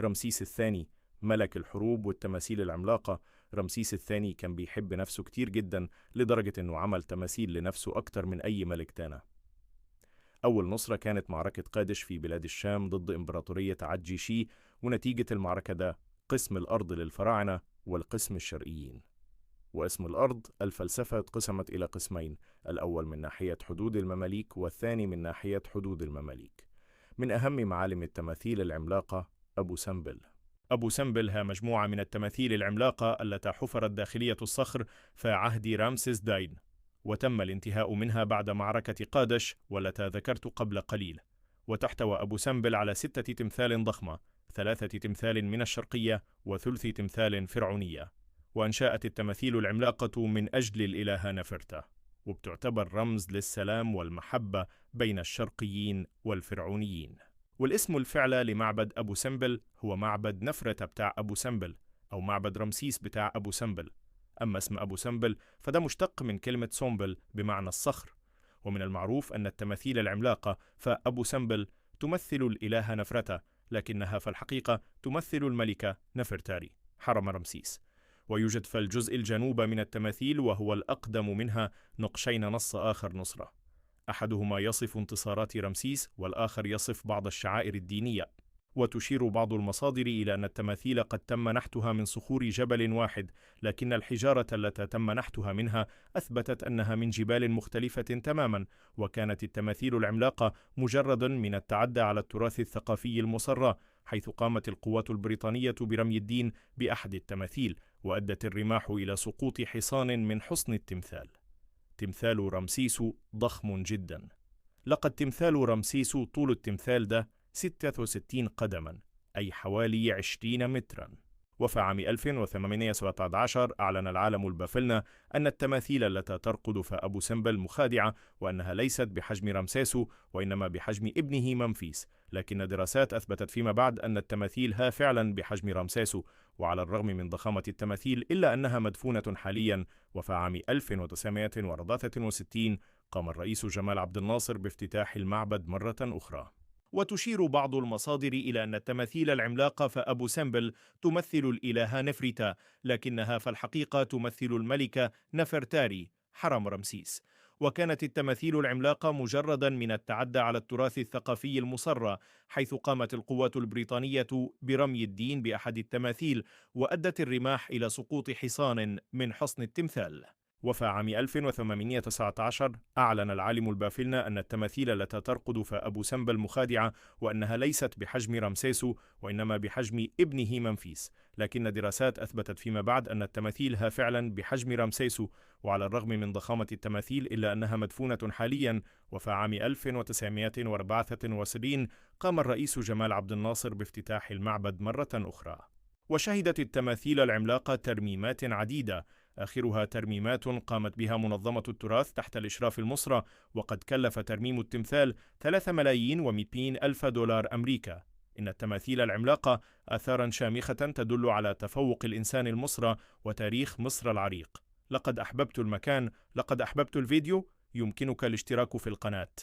رمسيس الثاني ملك الحروب والتماثيل العملاقة. رمسيس الثاني كان بيحب نفسه كتير جدا لدرجة انه عمل تماثيل لنفسه أكتر من أي ملك تاني. أول نصرة كانت معركة قادش في بلاد الشام ضد إمبراطورية عدجيشي، ونتيجة المعركة ده قسم الأرض للفراعنة والقسم الشرقيين. واسم الأرض الفلسفة اتقسمت إلى قسمين، الأول من ناحية حدود المماليك والثاني من ناحية حدود المماليك. من أهم معالم التماثيل العملاقة أبو سمبل. أبو سمبل ها مجموعة من التماثيل العملاقة التي حفرت داخلية الصخر في عهد رامسيس داين، وتم الانتهاء منها بعد معركة قادش والتي ذكرت قبل قليل. وتحتوى أبو سمبل على 6 تمثال ضخمة، 3 تمثال من الشرقية وثلث تمثال فرعونية. وأنشأت التماثيل العملاقة من أجل الإلهة نفرتا، وبتعتبر رمز للسلام والمحبة بين الشرقيين والفرعونيين. والاسم الفعلي لمعبد أبو سمبل هو معبد نفرتا بتاع أبو سمبل، أو معبد رمسيس بتاع أبو سمبل. أما اسم أبو سمبل فده مشتق من كلمة سومبل بمعنى الصخر. ومن المعروف أن التماثيل العملاقة فأبو سمبل تمثل الإلهة نفرتا، لكنها في الحقيقة تمثل الملكة نفرتاري حرم رمسيس. ويوجد في الجزء الجنوب من التماثيل، وهو الأقدم منها، نقشين نص آخر نصرة، أحدهما يصف انتصارات رمسيس والآخر يصف بعض الشعائر الدينية. وتشير بعض المصادر إلى أن التماثيل قد تم نحتها من صخور جبل واحد، لكن الحجارة التي تم نحتها منها أثبتت أنها من جبال مختلفة تماما. وكانت التماثيل العملاقة مجرد من التعدي على التراث الثقافي المصرى، حيث قامت القوات البريطانية برمي الدين بأحد التماثيل، وأدت الرماح إلى سقوط حصان من حصن التمثال. تمثال رمسيس ضخم جدا. لقد تمثال رمسيس طول التمثال ده 66 قدما، أي حوالي 20 مترا. وفي عام 1817 أعلن العالم البافلنا أن التماثيل التي ترقد في أبو سمبل مخادعة، وأنها ليست بحجم رمسيس وإنما بحجم ابنه منفيس. لكن دراسات أثبتت فيما بعد أن التماثيل ها فعلا بحجم رمسيس، وعلى الرغم من ضخامة التماثيل إلا أنها مدفونة حاليا. وفي عام 1963 قام الرئيس جمال عبد الناصر بافتتاح المعبد مرة أخرى. وتشير بعض المصادر إلى أن التماثيل العملاقة في أبو سمبل تمثل الإلهة نفرتا، لكنها في الحقيقة تمثل الملكة نفرتاري حرم رمسيس. وكانت التماثيل العملاقة مجردا من التعدي على التراث الثقافي المصرى، حيث قامت القوات البريطانية برمي الدين بأحد التماثيل، وأدت الرماح إلى سقوط حصان من حصن التمثال. وفي عام 1819 أعلن العالم البافلنا أن التماثيل التي ترقد في أبو سمبل مخادعة، وأنها ليست بحجم رمسيس وإنما بحجم ابنه منفيس. لكن دراسات أثبتت فيما بعد أن التماثيل ها فعلا بحجم رمسيس، وعلى الرغم من ضخامة التماثيل إلا أنها مدفونة حاليا. وفي عام 1974 قام الرئيس جمال عبد الناصر بافتتاح المعبد مرة أخرى. وشهدت التماثيل العملاقة ترميمات عديدة، آخرها ترميمات قامت بها منظمة التراث تحت الإشراف المصرى، وقد كلف ترميم التمثال 3,200,000 دولار أمريكا. إن التماثيل العملاقة آثارا شامخة تدل على تفوق الإنسان المصرى وتاريخ مصر العريق. لقد أحببت المكان، لقد أحببت الفيديو. يمكنك الاشتراك في القناة.